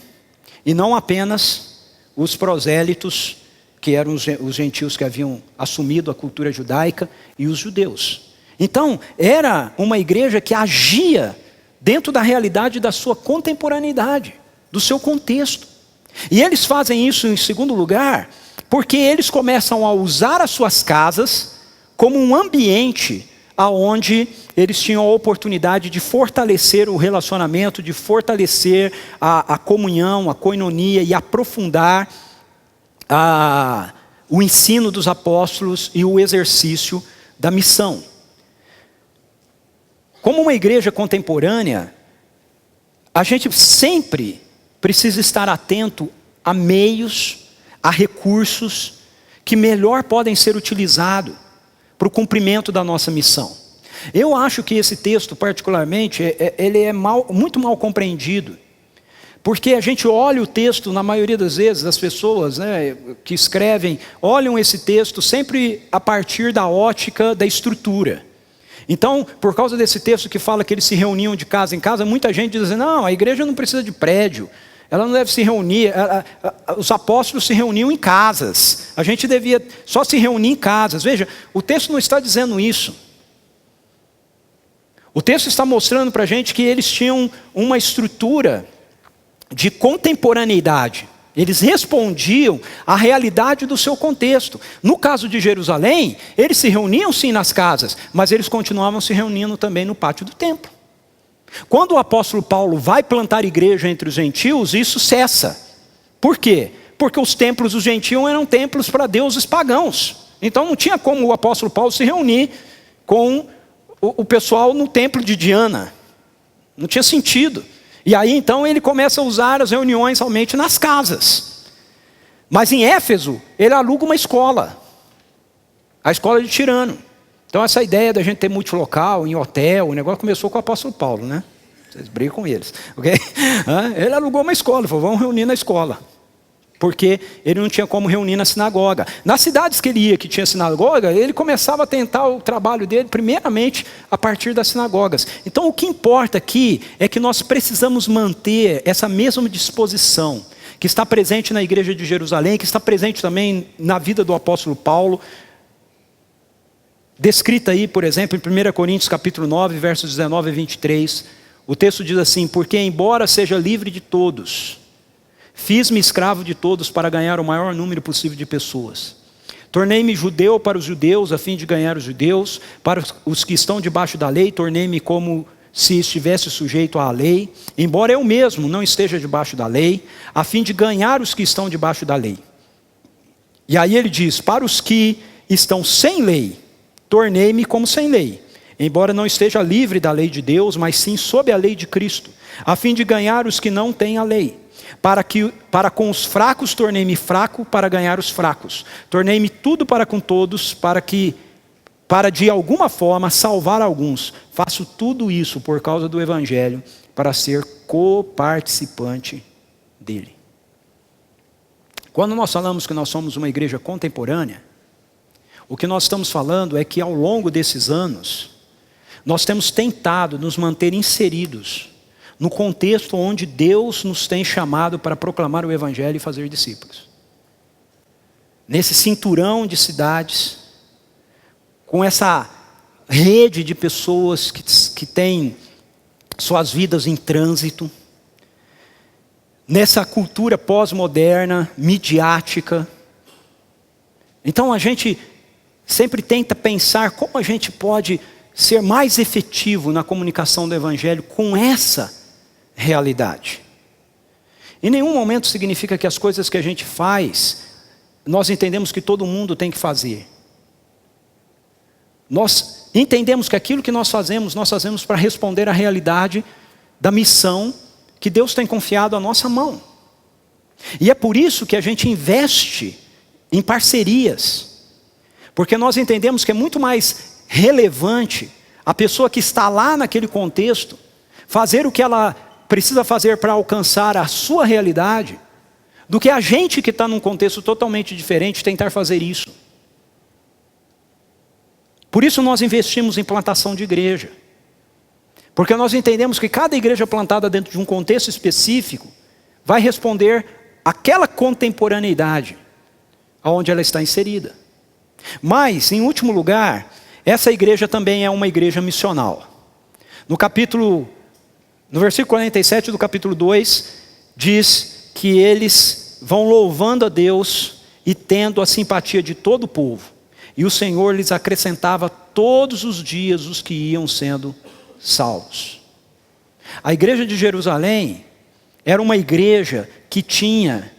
e não apenas os prosélitos, que eram os gentios que haviam assumido a cultura judaica, e os judeus. Então, era uma igreja que agia dentro da realidade da sua contemporaneidade, do seu contexto. E eles fazem isso em segundo lugar, porque eles começam a usar as suas casas como um ambiente onde eles tinham a oportunidade de fortalecer o relacionamento, de fortalecer a comunhão, a koinonia e aprofundar o ensino dos apóstolos e o exercício da missão. como uma igreja contemporânea, a gente sempre precisa estar atento a meios, a recursos que melhor podem ser utilizados para o cumprimento da nossa missão. Eu acho que esse texto, particularmente, ele é muito mal compreendido. Porque a gente olha o texto, na maioria das vezes, as pessoas, né, que escrevem, olham esse texto sempre a partir da ótica da estrutura. Então, por causa desse texto que fala que eles se reuniam de casa em casa, muita gente diz assim, não, a igreja não precisa de prédio, ela não deve se reunir, os apóstolos se reuniam em casas, a gente devia só se reunir em casas. Veja, o texto não está dizendo isso. O texto está mostrando para a gente que eles tinham uma estrutura de contemporaneidade. Eles respondiam à realidade do seu contexto. No caso de Jerusalém, eles se reuniam sim nas casas, mas eles continuavam se reunindo também no pátio do templo. Quando o apóstolo Paulo vai plantar igreja entre os gentios, isso cessa. Por quê? Porque os templos dos gentios eram templos para deuses pagãos. Então não tinha como o apóstolo Paulo se reunir com o pessoal no templo de Diana. Não tinha sentido. E aí então ele começa a usar as reuniões somente nas casas. Mas em Éfeso, ele aluga uma escola. A escola de Tirano. Então essa ideia da gente ter multilocal, em hotel, o negócio começou com o apóstolo Paulo, né? Vocês brigam com eles, ok? Ele alugou uma escola, falou, vamos reunir na escola. Porque ele não tinha como reunir na sinagoga. Nas cidades que ele ia, que tinha sinagoga, ele começava a tentar o trabalho dele, primeiramente, a partir das sinagogas. Então, o que importa aqui é que nós precisamos manter essa mesma disposição, que está presente na igreja de Jerusalém, que está presente também na vida do apóstolo Paulo, descrita aí, por exemplo, em 1 Coríntios capítulo 9, versos 19 a 23. O texto diz assim, porque embora seja livre de todos, fiz-me escravo de todos para ganhar o maior número possível de pessoas. Tornei-me judeu para os judeus, a fim de ganhar os judeus. Para os que estão debaixo da lei, tornei-me como se estivesse sujeito à lei, embora eu mesmo não esteja debaixo da lei, a fim de ganhar os que estão debaixo da lei. E aí ele diz, para os que estão sem lei, tornei-me como sem lei, embora não esteja livre da lei de Deus, mas sim sob a lei de Cristo, a fim de ganhar os que não têm a lei. Para com os fracos tornei-me fraco para ganhar os fracos. Tornei-me tudo para com todos, para de alguma forma salvar alguns. Faço tudo isso por causa do Evangelho, para ser coparticipante dele. Quando nós falamos que nós somos uma igreja contemporânea, o que nós estamos falando é que ao longo desses anos, nós temos tentado nos manter inseridos no contexto onde Deus nos tem chamado para proclamar o Evangelho e fazer discípulos. Nesse cinturão de cidades, com essa rede de pessoas que têm suas vidas em trânsito, nessa cultura pós-moderna, midiática. Então a gente sempre tenta pensar como a gente pode ser mais efetivo na comunicação do Evangelho com essa realidade. Em nenhum momento significa que as coisas que a gente faz, nós entendemos que todo mundo tem que fazer. Nós entendemos que aquilo que nós fazemos para responder à realidade da missão que Deus tem confiado à nossa mão. E é por isso que a gente investe em parcerias, porque nós entendemos que é muito mais relevante a pessoa que está lá naquele contexto fazer o que ela precisa fazer para alcançar a sua realidade, do que a gente que está num contexto totalmente diferente tentar fazer isso. Por isso nós investimos em plantação de igreja, porque nós entendemos que cada igreja plantada dentro de um contexto específico vai responder àquela contemporaneidade onde ela está inserida. Mas, em último lugar, essa igreja também é uma igreja missional. No versículo 47 do capítulo 2, diz que eles vão louvando a Deus e tendo a simpatia de todo o povo. E o Senhor lhes acrescentava todos os dias os que iam sendo salvos. A igreja de Jerusalém era uma igreja que tinha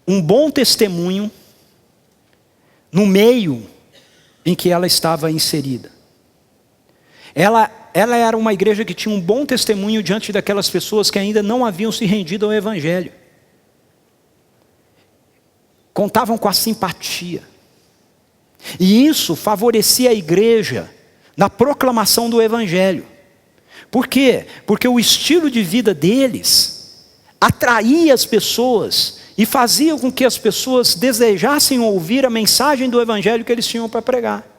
um bom testemunho no meio em que ela estava inserida. Ela era uma igreja que tinha um bom testemunho diante daquelas pessoas que ainda não haviam se rendido ao Evangelho. Contavam com a simpatia. E isso favorecia a igreja na proclamação do Evangelho. Por quê? Porque o estilo de vida deles atraía as pessoas e fazia com que as pessoas desejassem ouvir a mensagem do Evangelho que eles tinham para pregar.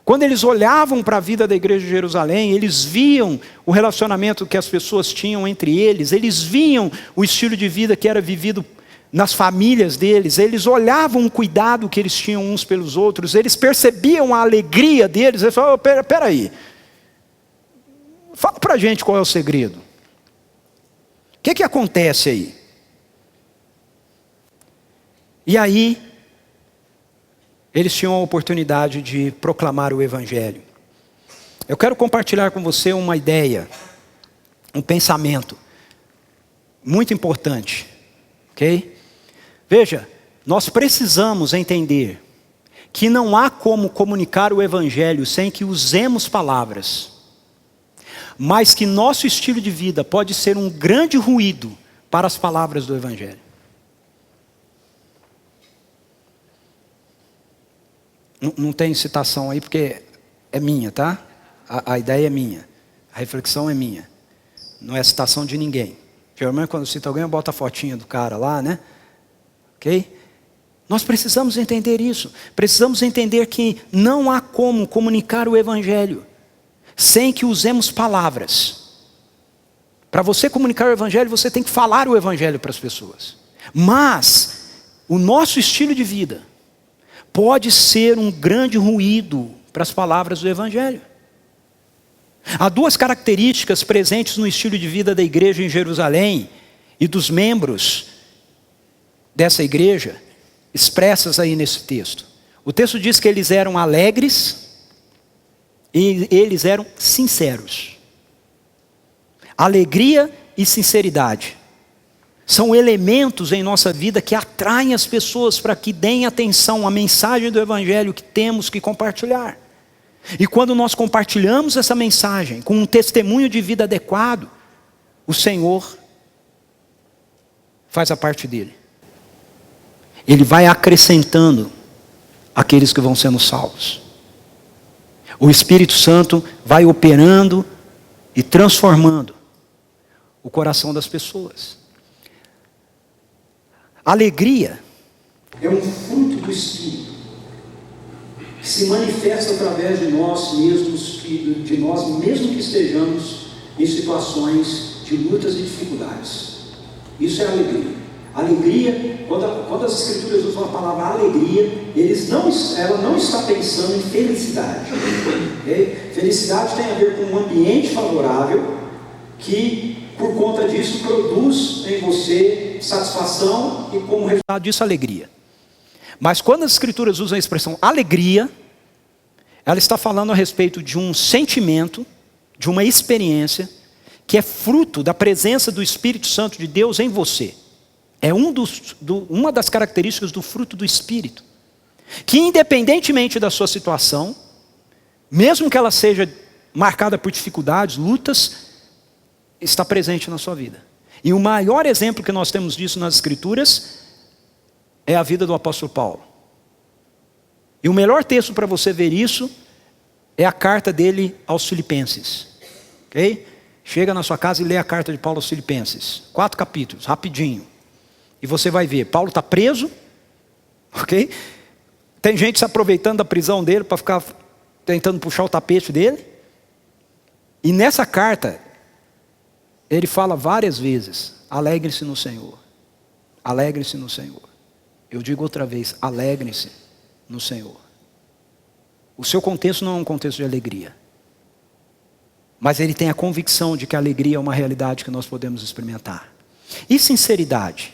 Quando eles olhavam para a vida da igreja de Jerusalém, eles viam o relacionamento que as pessoas tinham entre eles viam o estilo de vida que era vivido nas famílias deles, eles olhavam o cuidado que eles tinham uns pelos outros, eles percebiam a alegria deles, eles falavam, peraí, fala para a gente qual é o segredo. O que acontece aí? E aí, eles tinham a oportunidade de proclamar o Evangelho. Eu quero compartilhar com você uma ideia, um pensamento muito importante, ok? Veja, nós precisamos entender que não há como comunicar o Evangelho sem que usemos palavras, mas que nosso estilo de vida pode ser um grande ruído para as palavras do Evangelho. Não tem citação aí porque é minha, tá? A ideia é minha, a reflexão é minha, não é citação de ninguém. Geralmente quando cita alguém eu boto a fotinha do cara lá, né? Ok? Nós precisamos entender isso. Precisamos entender que não há como comunicar o Evangelho sem que usemos palavras. Para você comunicar o Evangelho, você tem que falar o Evangelho para as pessoas. Mas o nosso estilo de vida pode ser um grande ruído para as palavras do Evangelho. Há duas características presentes no estilo de vida da igreja em Jerusalém e dos membros dessa igreja, expressas aí nesse texto. O texto diz que eles eram alegres e eles eram sinceros. Alegria e sinceridade são elementos em nossa vida que atraem as pessoas para que deem atenção à mensagem do Evangelho que temos que compartilhar. E quando nós compartilhamos essa mensagem com um testemunho de vida adequado, o Senhor faz a parte dele. Ele vai acrescentando aqueles que vão sendo salvos. O Espírito Santo vai operando e transformando o coração das pessoas. Alegria é um fruto do Espírito que se manifesta através de nós mesmos, mesmo que estejamos em situações de lutas e dificuldades. Isso é alegria. Alegria, quando as Escrituras usam a palavra alegria, ela não está pensando em felicidade. Okay? Felicidade tem a ver com um ambiente favorável que, por conta disso, produz em você satisfação e, como resultado disso, alegria. Mas quando as Escrituras usam a expressão alegria, ela está falando a respeito de um sentimento, de uma experiência, que é fruto da presença do Espírito Santo de Deus em você. É uma das características do fruto do Espírito, que independentemente da sua situação, mesmo que ela seja marcada por dificuldades, lutas, está presente na sua vida. E o maior exemplo que nós temos disso nas Escrituras é a vida do apóstolo Paulo. E o melhor texto para você ver isso é a carta dele aos Filipenses. Ok? Chega na sua casa e lê a carta de Paulo aos Filipenses. 4 capítulos, rapidinho. E você vai ver, Paulo está preso, ok? Tem gente se aproveitando da prisão dele para ficar tentando puxar o tapete dele. E nessa carta, ele fala várias vezes, alegre-se no Senhor. Alegre-se no Senhor. Eu digo outra vez, alegre-se no Senhor. O seu contexto não é um contexto de alegria. Mas ele tem a convicção de que a alegria é uma realidade que nós podemos experimentar. E sinceridade?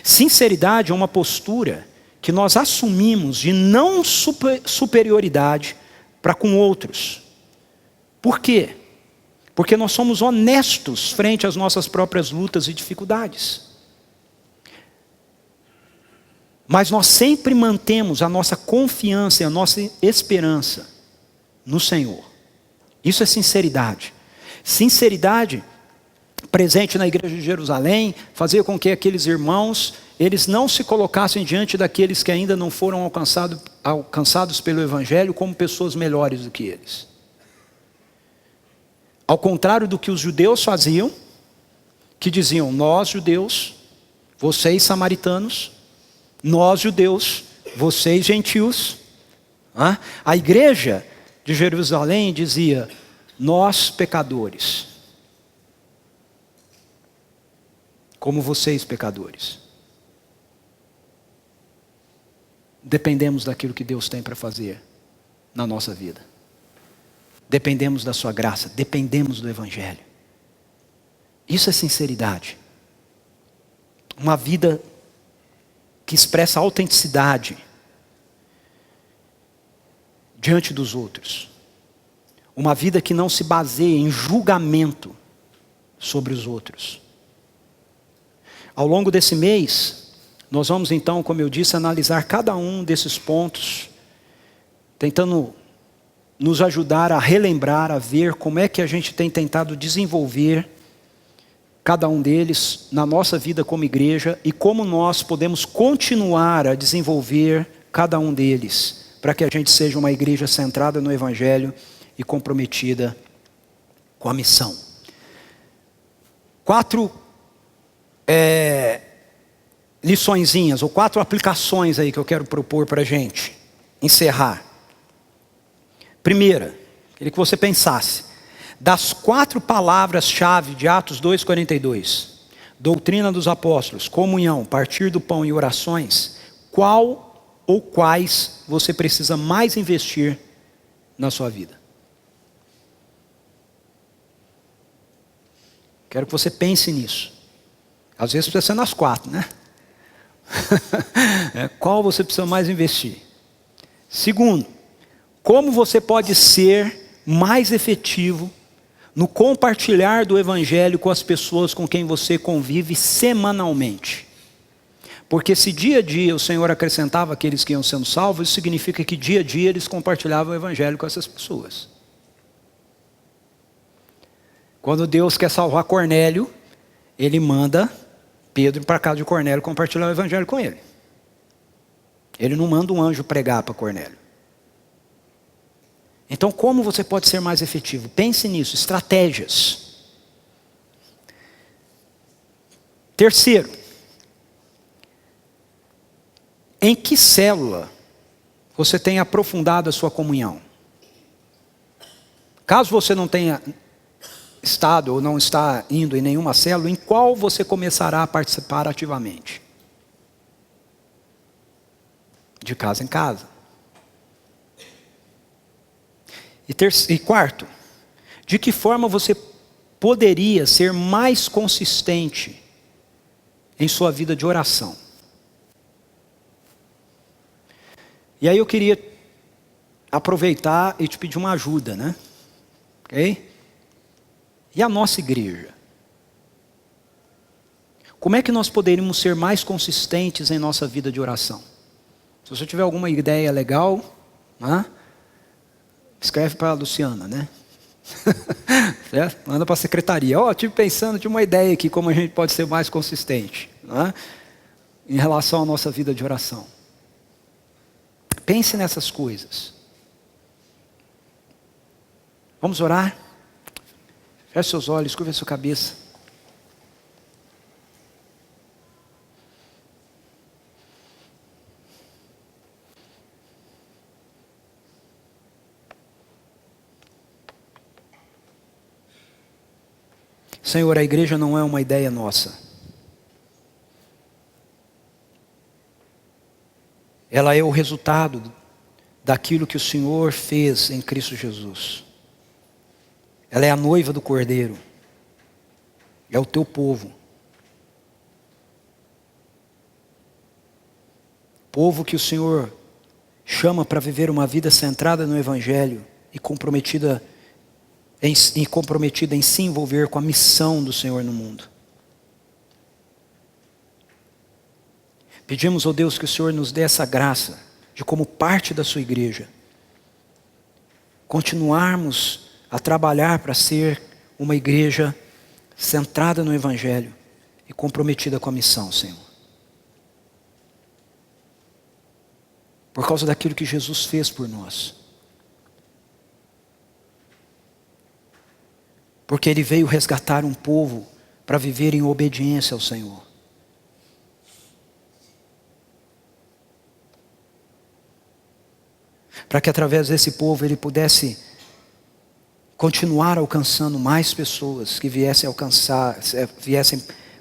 Sinceridade é uma postura que nós assumimos de não superioridade para com outros. Por quê? Porque nós somos honestos frente às nossas próprias lutas e dificuldades. Mas nós sempre mantemos a nossa confiança e a nossa esperança no Senhor. Isso é sinceridade. Sinceridade presente na igreja de Jerusalém fazia com que aqueles irmãos, eles não se colocassem diante daqueles que ainda não foram alcançados pelo Evangelho como pessoas melhores do que eles. Ao contrário do que os judeus faziam, que diziam: nós judeus, vocês samaritanos, nós judeus, vocês gentios. A igreja de Jerusalém dizia: nós pecadores, como vocês pecadores. Dependemos daquilo que Deus tem para fazer na nossa vida. Dependemos da sua graça, dependemos do Evangelho. Isso é sinceridade. Uma vida que expressa autenticidade diante dos outros. Uma vida que não se baseia em julgamento sobre os outros. Ao longo desse mês, nós vamos então, como eu disse, analisar cada um desses pontos, tentando nos ajudar a relembrar, a ver como é que a gente tem tentado desenvolver cada um deles na nossa vida como igreja e como nós podemos continuar a desenvolver cada um deles, para que a gente seja uma igreja centrada no Evangelho e comprometida com a missão. 4 liçõezinhas, ou 4 aplicações aí que eu quero propor para a gente encerrar. Primeira, queria que você pensasse: das 4 palavras-chave de Atos 2,42, doutrina dos apóstolos, comunhão, partir do pão e orações, qual ou quais você precisa mais investir na sua vida? Quero que você pense nisso. Às vezes precisa ser nas 4, né? Qual você precisa mais investir? Segundo, como você pode ser mais efetivo no compartilhar do Evangelho com as pessoas com quem você convive semanalmente? Porque se dia a dia o Senhor acrescentava aqueles que iam sendo salvos, isso significa que dia a dia eles compartilhavam o Evangelho com essas pessoas. Quando Deus quer salvar Cornélio, Ele manda Pedro para a casa de Cornélio compartilhar o Evangelho com ele. Ele não manda um anjo pregar para Cornélio. Então, como você pode ser mais efetivo? Pense nisso, estratégias. Terceiro, em que célula você tem aprofundado a sua comunhão? Caso você não tenha estado ou não está indo em nenhuma célula, em qual você começará a participar ativamente? De casa em casa. E quarto, de que forma você poderia ser mais consistente em sua vida de oração? E aí eu queria aproveitar e te pedir uma ajuda, né? Ok? E a nossa igreja? Como é que nós poderíamos ser mais consistentes em nossa vida de oração? Se você tiver alguma ideia legal, né? Escreve para a Luciana, né? Manda para a secretaria. Estive pensando, tinha uma ideia aqui, como a gente pode ser mais consistente, né? Em relação à nossa vida de oração. Pense nessas coisas. Vamos orar? Feche seus olhos, curva a sua cabeça. Senhor, a igreja não é uma ideia nossa. Ela é o resultado daquilo que o Senhor fez em Cristo Jesus. Ela é a noiva do Cordeiro. É o teu povo. Povo que o Senhor chama para viver uma vida centrada no Evangelho e comprometida em se envolver com a missão do Senhor no mundo. Pedimos, ó Deus, que o Senhor nos dê essa graça de, como parte da sua igreja, continuarmos a trabalhar para ser uma igreja centrada no Evangelho e comprometida com a missão, Senhor. Por causa daquilo que Jesus fez por nós. Porque Ele veio resgatar um povo para viver em obediência ao Senhor. Para que através desse povo Ele pudesse continuar alcançando mais pessoas que viessem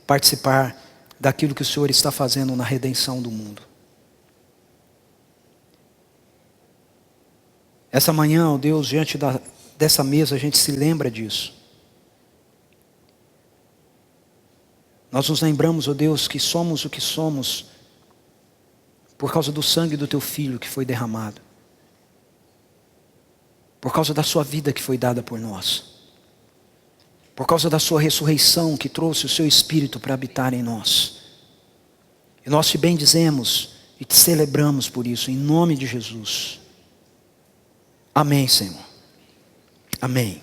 participar daquilo que o Senhor está fazendo na redenção do mundo. Essa manhã, ó Deus, diante dessa mesa, a gente se lembra disso. Nós nos lembramos, ó Deus, que somos o que somos por causa do sangue do Teu Filho que foi derramado. Por causa da sua vida que foi dada por nós. Por causa da sua ressurreição que trouxe o seu Espírito para habitar em nós. E nós te bendizemos e te celebramos por isso, em nome de Jesus. Amém, Senhor. Amém.